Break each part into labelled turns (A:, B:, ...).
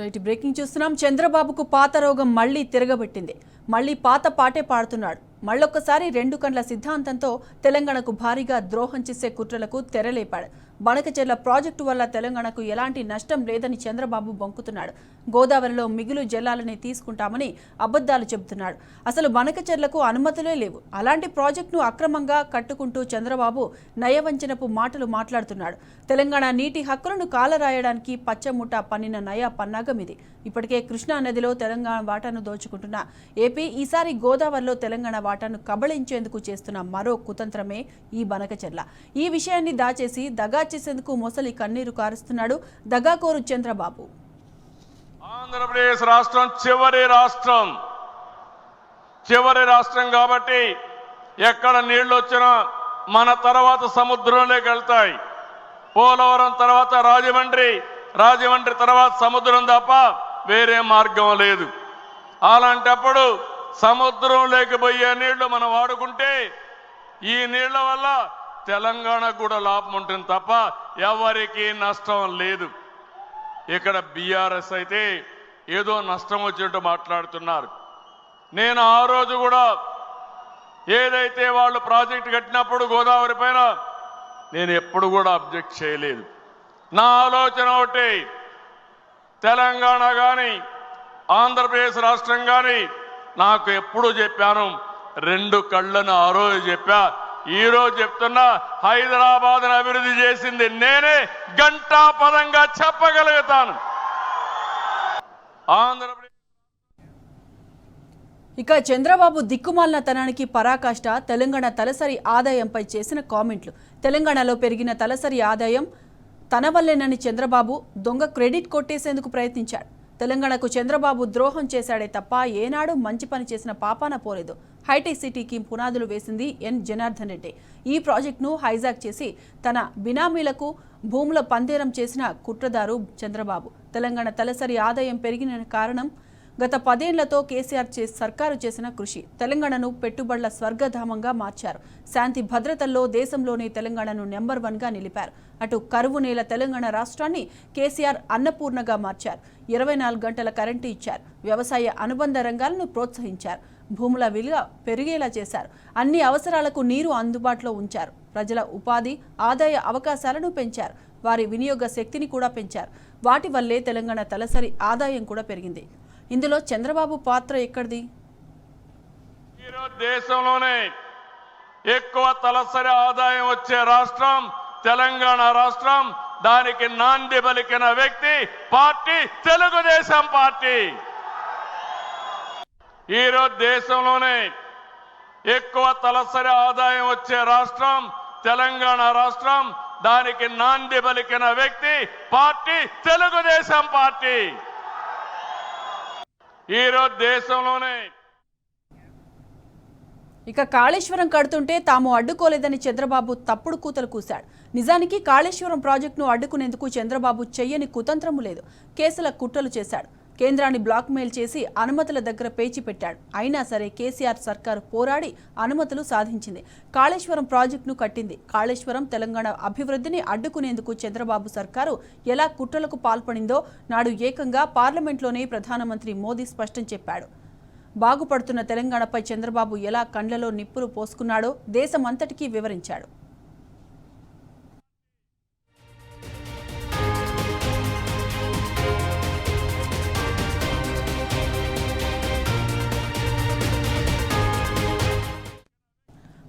A: Right breaking చూస్తున్నాం. చంద్రబాబుకు పాత రోగం మళ్లీ తిరగబెట్టింది. మళ్లీ పాత పాటే పాడుతున్నాడు. మళ్ళొక్కసారి 2 కండ్ల సిద్ధాంతంతో తెలంగాణకు భారీగా ద్రోహం చేసే కుట్రలకు తెరలేపాడు. బనకచెర్ల ప్రాజెక్టు వల్ల తెలంగాణకు ఎలాంటి నష్టం లేదని చంద్రబాబు బొంకుతున్నాడు. గోదావరిలో మిగులు జలాలని తీసుకుంటామని అబద్ధాలు చెబుతున్నాడు. అసలు బనకచెర్లకు అనుమతులే లేవు. అలాంటి ప్రాజెక్టును అక్రమంగా కట్టుకుంటూ చంద్రబాబు నయవంచనపు మాటలు మాట్లాడుతున్నాడు. తెలంగాణ నీటి హక్కులను కాలరాయడానికి పచ్చముట్ట పన్నిన నయ పన్నాగం ఇది. ఇప్పటికే కృష్ణా నదిలో తెలంగాణ వాటాను దోచుకుంటున్న ఏపీ ఈసారి గోదావరిలో తెలంగాణ వాటాను కబళించేందుకు చేస్తున్న మరో కుతంత్రమే ఈ బనకచెర్ల. ఈ విషయాన్ని దాచేసి దగా చేసేందుకు మొసలి కన్నీరు కారుస్తున్నాడు దగాకోరు చంద్రబాబు.
B: ఆంధ్రప్రదేశ్ రాష్ట్రం చివరి రాష్ట్రం కాబట్టి ఎక్కడ నీళ్లు వచ్చినా మన తర్వాత సముద్రంలోకి వెళ్తాయి. పోలవరం తర్వాత రాజమండ్రి తర్వాత సముద్రం తప్ప వేరే మార్గం లేదు. అలాంటప్పుడు సముద్రంలోకి పోయే నీళ్లు మనం వాడుకుంటే ఈ నీళ్ల వల్ల తెలంగాణకు కూడా లాభం ఉంటుంది తప్ప ఎవరికి నష్టం లేదు. ఇక్కడ బీఆర్ఎస్ అయితే ఏదో నష్టం వచ్చినట్టు మాట్లాడుతున్నారు. నేను ఆ రోజు కూడా ఏదైతే వాళ్ళు ప్రాజెక్టు కట్టినప్పుడు గోదావరి పైన నేను ఎప్పుడు కూడా అబ్జెక్ట్ చేయలేదు. నా ఆలోచన ఒకటి, తెలంగాణ కానీ ఆంధ్రప్రదేశ్ రాష్ట్రం కానీ నాకు ఎప్పుడు చెప్పాను, 2 కళ్ళను ఆ రోజు చెప్పా. ఈ రోజు చెప్తున్నా, హైదరాబాద్ అభివృద్ధి చేసింది నేనే, గంటాపదంగా చెప్పగలుగుతాను. ఆంధ్రప్రదేశ్
A: ఇక చంద్రబాబు దిక్కుమాలిన తనానికి పరాకాష్ట తెలంగాణ తలసరి ఆదాయంపై చేసిన కామెంట్లు. తెలంగాణలో పెరిగిన తలసరి ఆదాయం తన వల్లేనని చంద్రబాబు దొంగ క్రెడిట్ కొట్టేసేందుకు ప్రయత్నించాడు. తెలంగాణకు చంద్రబాబు ద్రోహం చేశాడే తప్ప ఏనాడు మంచి పని చేసిన పాపాన పోలేదు. హైటెక్ సిటీకి పునాదులు వేసింది ఎన్ జనార్దన్ రెడ్డి. ఈ ప్రాజెక్టును హైజాక్ చేసి తన బినామీలకు భూముల పందేరం చేసిన కుట్రదారు చంద్రబాబు. తెలంగాణ తలసరి ఆదాయం పెరిగిన కారణం గత 10 ఏళ్లతో కేసీఆర్ సర్కారు చేసిన కృషి. తెలంగాణను పెట్టుబడుల స్వర్గధామంగా మార్చారు. శాంతి భద్రతల్లో దేశంలోనే తెలంగాణను నెంబర్ 1గా నిలిపారు. అటు కరువు నేల తెలంగాణ రాష్ట్రాన్ని కేసీఆర్ అన్నపూర్ణగా మార్చారు. 24 గంటల కరెంటు ఇచ్చారు. వ్యవసాయ అనుబంధ రంగాలను ప్రోత్సహించారు. భూముల విలువ పెరిగేలా చేశారు. అన్ని అవసరాలకు నీరు అందుబాటులో ఉంచారు. ప్రజల ఉపాధి ఆదాయ అవకాశాలను పెంచారు. వారి వినియోగ శక్తిని కూడా పెంచారు. వాటి వల్లే తెలంగాణ తలసరి ఆదాయం కూడా పెరిగింది. ఇందులో చంద్రబాబు పాత్ర ఎక్కడిది?
B: ఈరోజు దేశంలోనే ఎక్కువ తలసరి ఆదాయం వచ్చే రాష్ట్రం తెలంగాణ రాష్ట్రం. దానికి నాంది పలికిన వ్యక్తి పార్టీ తెలుగుదేశం పార్టీ. ఈరోజు దేశంలోనే ఎక్కువ తలసరి ఆదాయం వచ్చే రాష్ట్రం తెలంగాణ రాష్ట్రం. దానికి నాంది పలికిన వ్యక్తి పార్టీ తెలుగుదేశం పార్టీ. ఈరోజు దేశంలోనే
A: ఇక కాళేశ్వరం కడుతుంటే తాము అడ్డుకోలేదని చంద్రబాబు తప్పుడు కూతలు కూశాడు. నిజానికి కాళేశ్వరం ప్రాజెక్టును అడ్డుకునేందుకు చంద్రబాబు చెయ్యని కుతంత్రము లేదు. కేసుల కుట్రలు చేశాడు. కేంద్రాన్ని బ్లాక్మెయిల్ చేసి అనుమతుల దగ్గర పేచి పెట్టాడు. అయినా సరే కేసీఆర్ సర్కారు పోరాడి అనుమతులు సాధించింది. కాళేశ్వరం ప్రాజెక్టును కట్టింది. కాళేశ్వరం తెలంగాణ అభివృద్ధిని అడ్డుకునేందుకు చంద్రబాబు సర్కారు ఎలా కుట్రలకు పాల్పడిందో నాడు ఏకంగా పార్లమెంట్లోనే ప్రధానమంత్రి మోదీ స్పష్టం చెప్పాడు. బాగుపడుతున్న తెలంగాణపై చంద్రబాబు ఎలా కండ్లలో నిప్పులు పోసుకున్నాడో దేశమంతటికీ వివరించాడు.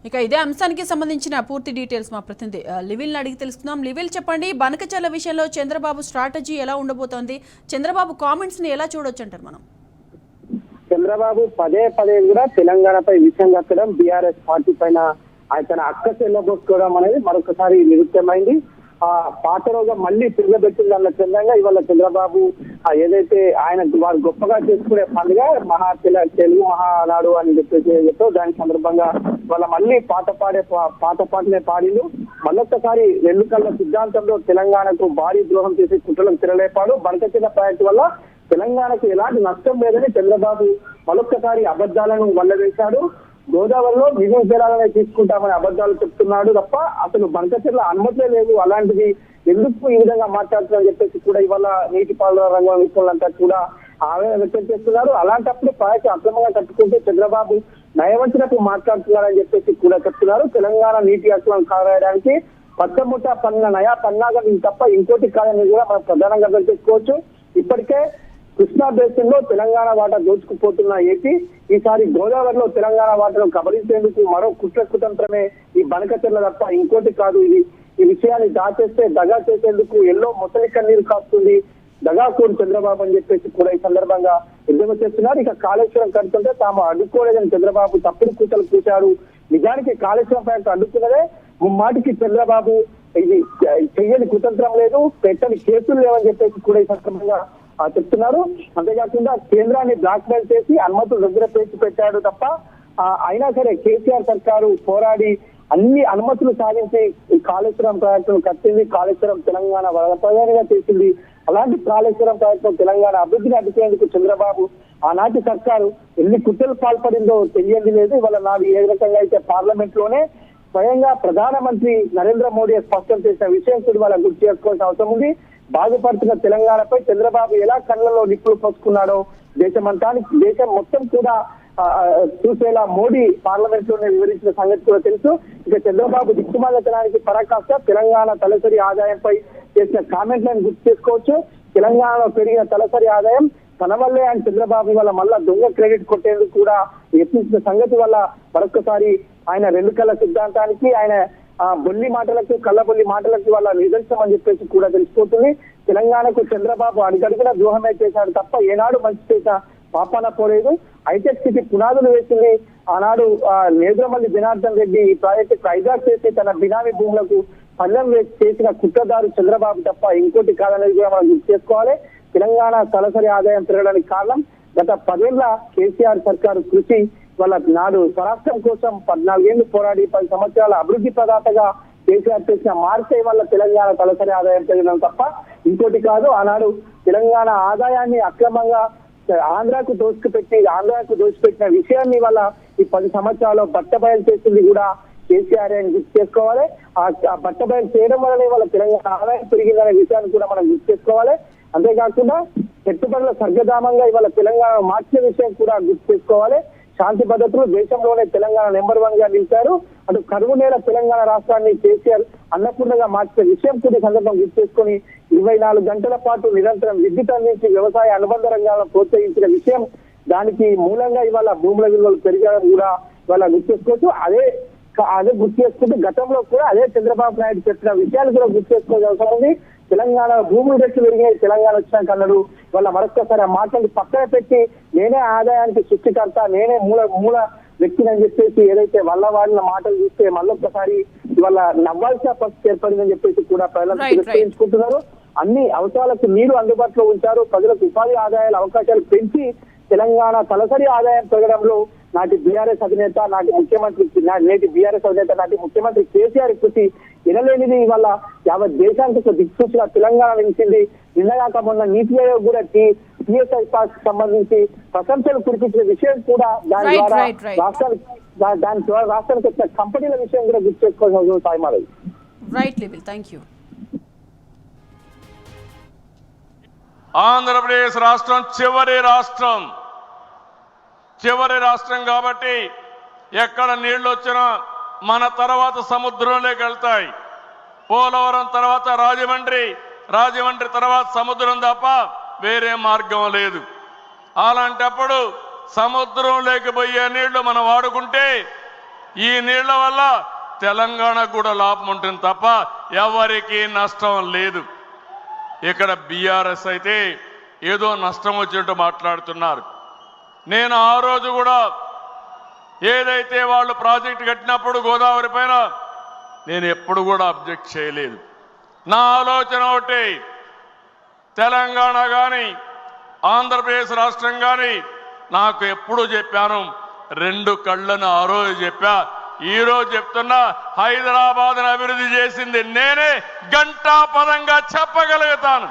A: ఇక ఇదే అంశానికి సంబంధించిన పూర్తి డీటెయిల్స్ మా ప్రతినిధి లివిల్ని అడిగి తెలుసుకుందాం. లివిల్, చెప్పండి, బనకచెర్ల విషయంలో చంద్రబాబు స్ట్రాటజీ ఎలా ఉండబోతోంది? చంద్రబాబు కామెంట్స్ ని ఎలా చూడొచ్చు అంటారు? మనం
C: చంద్రబాబు పదే కూడా తెలంగాణపై విషయం కట్టడం, బీఆర్ఎస్ పార్టీ పైన ఆయన అక్క చెల్లబోసుకోవడం అనేది మరొకసారి నిరుత్యమైంది. ఆ పాత రోగం మళ్ళీ తిరగబెట్టింది అన్న చందంగా ఇవాళ చంద్రబాబు ఏదైతే ఆయన వారు గొప్పగా చేసుకునే పండుగ తెలుగు మహానాడు అని చెప్పేసి దాని సందర్భంగా వాళ్ళ మళ్ళీ పాట పాటలే పాడిలు మళ్ళొక్కసారి 2 కళ్ళ సిద్ధాంతంలో తెలంగాణకు భారీ ద్రోహం చేసి కుట్రలకు తిరలేపాడు. బనకచెర్ల ప్రాజెక్టు వల్ల తెలంగాణకు ఎలాంటి నష్టం లేదని చంద్రబాబు మరొక్కసారి అబద్ధాలను వల్లవేశాడు. గోదావరిలో మిగులు జలాలనే తీసుకుంటామని అబద్ధాలు చెప్తున్నాడు తప్ప అసలు బనకచెర్ల అనుమతులే లేవు. అలాంటిది ఎందుకు ఈ విధంగా మాట్లాడుతున్నారని చెప్పేసి కూడా ఇవాళ నీటిపారుదల రంగం నిపుణులంతా కూడా ఆవేదన వ్యక్తం చేస్తున్నారు. అలాంటప్పుడు ప్రాజెక్టు అక్రమంగా కట్టుకుంటూ చంద్రబాబు నయవంచనకు మాట్లాడుతున్నారని చెప్పేసి కూడా చెప్తున్నారు. తెలంగాణ నీటి హక్కులను కాపాడడానికి పచ్చముట్ట పన్న నయా పన్నాగా ఇది తప్ప ఇంకోటి కాదని కూడా మనం ప్రధానంగా అర్థం చేసుకోవచ్చు. ఇప్పటికే కృష్ణా బేసిన్ లో తెలంగాణ వాటా దోచుకుపోతున్న ఏపీ ఈసారి గోదావరిలో తెలంగాణ వాటాను కబలించేందుకు మరో కుట్రకుతంత్రమే ఈ బనకచెర్ల తప్ప ఇంకోటి కాదు. ఈ విషయాన్ని దాచేస్తే దగా చేసేందుకు ఎల్లో ముసలి కన్నీరు కాస్తుంది దగాకూరు చంద్రబాబు అని చెప్పేసి కూడా ఈ సందర్భంగా ఉద్యమం చేస్తున్నారు. ఇక కాళేశ్వరం కడుతుంటే తాము అడ్డుకోలేదని చంద్రబాబు తప్పుడు కూతలు కూశారు. నిజానికి కాళేశ్వరం ప్రాజెక్టు అడ్డుకున్నదే ముమ్మాటికి చంద్రబాబు ఇది చెయ్యని కుతంత్రం లేదు, పెట్టని కేసులు లేవని చెప్పేసి కూడా ఈ సందర్భంగా చెప్తున్నారు. అంతేకాకుండా కేంద్రాన్ని బ్లాక్ మెయిల్ చేసి అనుమతులు దగ్గర పేర్చి పెట్టాడు తప్ప అయినా సరే కేసీఆర్ సర్కారు పోరాడి అన్ని అనుమతులు సాధించి కాళేశ్వరం ప్రాజెక్టును కట్టింది. కాళేశ్వరం తెలంగాణ వరప్రధానిగా చేసింది. అలాంటి కాళేశ్వరం ప్రాజెక్టు తెలంగాణ అభివృద్ధిని అడ్డుకునేందుకు చంద్రబాబు ఆనాటి సర్కారు ఎన్ని కుట్రలు పాల్పడిందో తెలియంది లేదు. ఇవాళ నాడు ఏ రకంగా అయితే పార్లమెంట్ లోనే స్వయంగా ప్రధానమంత్రి నరేంద్ర మోడీ స్పష్టం చేసిన విషయం కూడా వాళ్ళ గుర్తు చేసుకోవాల్సిన అవసరం ఉంది. బాధపడుతున్న తెలంగాణపై చంద్రబాబు ఎలా కళ్ళలో నిప్పులు పోసుకున్నాడో దేశం మొత్తం కూడా చూసేలా మోడీ పార్లమెంట్ లోనే వివరించిన సంగతి కూడా తెలుసు. ఇక చంద్రబాబు దిక్కుమాలతనానికి పరాకాష్ట తెలంగాణ తలసరి ఆదాయంపై చేసిన కామెంట్లను గుర్తు చేసుకోవచ్చు. తెలంగాణలో పెరిగిన తలసరి ఆదాయం తన వల్లే ఆయన చంద్రబాబు వల్ల మళ్ళా దొంగ క్రెడిట్ కొట్టేందుకు కూడా యత్నించిన సంగతి వల్ల మరొకసారి ఆయన రెండు కళ్ళ సిద్ధాంతానికి ఆయన బొల్లి మాటలకు కళ్ళబొల్లి మాటలకు వాళ్ళ నిదర్శనం అని చెప్పేసి కూడా తెలిసిపోతుంది. తెలంగాణకు చంద్రబాబు అడుగడుగున ద్రోహమే చేశాడు తప్ప ఏనాడు మంచి చేసిన పాపాన పోలేదు. హైటెక్ సిటీ పునాదులు వేసింది ఆనాడు నేదురమల్లి జనార్దన్ రెడ్డి ఈ ప్రాజెక్టు హైజాక్ చేసి తన బినామీ భూములకు పల్లెం చేసిన కుట్రదారు చంద్రబాబు తప్ప ఇంకోటి కాదనేది కూడా మనం గుర్తు చేసుకోవాలి. తెలంగాణ తలసరి ఆదాయం పెరగడానికి కారణం గత 10 ఏళ్ల కేసీఆర్ సర్కారు కృషి. వాళ్ళ నాడు స్వరాష్ట్రం కోసం 14 ఏళ్లు పోరాడి 10 సంవత్సరాల అభివృద్ధి ప్రదాతగా కేసీఆర్ చేసిన మార్చే వల్ల తెలంగాణ తలసరి ఆదాయం పెరగడం తప్ప ఇంకోటి కాదు. ఆనాడు తెలంగాణ ఆదాయాన్ని అక్రమంగా ఆంధ్రాకు దోచిపెట్టిన విషయాన్ని వల్ల ఈ 10 సంవత్సరాల్లో బట్టబయలు చేసింది కూడా కేసీఆర్ అని గుర్తు చేసుకోవాలి. ఆ బట్టబయలు చేయడం వల్లనే వాళ్ళ తెలంగాణ ఆదాయం పెరిగిందనే విషయాన్ని కూడా మనం గుర్తు చేసుకోవాలి. అంతేకాకుండా పెట్టుబడుల స్వర్గధామంగా ఇవాళ తెలంగాణ మార్చిన విషయం కూడా గుర్తు చేసుకోవాలి. శాంతి భద్రతలు దేశంలోనే తెలంగాణ నెంబర్ 1 గా నిలిచారు. అటు కరువు నేల తెలంగాణ రాష్ట్రాన్ని కేసీఆర్ అన్నపూర్ణగా మార్చిన విషయం కూడా సందర్భం గుర్తు చేసుకొని 24 గంటల పాటు నిరంతరం విద్యుత్ అందించి వ్యవసాయ అనుబంధ రంగాలను ప్రోత్సహించిన విషయం దానికి మూలంగా ఇవాళ భూముల విలువలు పెరిగడం కూడా ఇవాళ గుర్తు చేసుకోవచ్చు. అదే గుర్తు చేసుకుంటూ గతంలో కూడా అదే చంద్రబాబు నాయుడు చెప్పిన విషయాలు కూడా గుర్తు చేసుకోవాల్సిన అవసరం ఉంది. తెలంగాణ భూములు రేట్లు పెరిగాయి తెలంగాణ వచ్చినాక అన్నాడు. వాళ్ళ మరొకసారి ఆ మాటలు పక్కన పెట్టి నేనే ఆదాయానికి సృష్టికర్త నేనే మూల వ్యక్తిని అని చెప్పేసి ఏదైతే వాళ్ళ వాడిన మాటలు చూస్తే మళ్ళొక్కసారి ఇవాళ నవ్వాల్సిన పరిస్థితి ఏర్పడిందని చెప్పేసి కూడా ప్రజలకు తిరస్కరించుకుంటున్నారు. అన్ని అవసరాలకు నీరు అందుబాటులో ఉంచారు. ప్రజలకు ఉపాధి ఆదాయాల అవకాశాలు పెంచి తెలంగాణ తలసరి ఆదాయం పెరగడంలో నాటి బీఆర్ఎస్ అధినేత నేటి బీఆర్ఎస్ అధినేత నాటి ముఖ్యమంత్రి కేసీఆర్ కృషి వినలేనిది ఇవాళ యావత్ దేశానికి ఒక దిక్సూచిగా తెలంగాణ నిలిచింది. నిన్నగాక మొన్న నీతి ఆయోగ్ కూడా టీఎస్ఐ పాస్ సంబంధించి ప్రశంసలు కురిపించిన విషయం కూడా దాని ద్వారా రాష్ట్రానికి వచ్చిన కంపెనీల విషయం కూడా గుర్తు చేసుకోవాల్సిన సాయి మాధవి.
B: ఆంధ్రప్రదేశ్ రాష్ట్రం చివరి రాష్ట్రం కాబట్టి ఎక్కడ నీళ్లు వచ్చినా మన తర్వాత సముద్రంలోకి వెళ్తాయి. పోలవరం తర్వాత రాజమండ్రి తర్వాత సముద్రం తప్ప వేరే మార్గం లేదు. అలాంటప్పుడు సముద్రంలోకి పోయే నీళ్లు మనం వాడుకుంటే ఈ నీళ్ల వల్ల తెలంగాణకు కూడా లాభం ఉంటుంది తప్ప ఎవరికి నష్టం లేదు. ఇక్కడ బీఆర్ఎస్ అయితే ఏదో నష్టం వచ్చినట్టు మాట్లాడుతున్నారు. నేను ఆ రోజు కూడా ఏదైతే వాళ్ళు ప్రాజెక్టు కట్టినప్పుడు గోదావరి పైన నేను ఎప్పుడు కూడా అబ్జెక్ట్ చేయలేదు. నా ఆలోచన ఒకటి, తెలంగాణ కానీ ఆంధ్రప్రదేశ్ రాష్ట్రం కానీ నాకు ఎప్పుడు చెప్పాను 2 కళ్ళను ఆ రోజు చెప్పా. ఈ రోజు చెప్తున్నా, హైదరాబాద్ను అభివృద్ధి చేసింది నేనే, గంటాపదంగా చెప్పగలుగుతాను.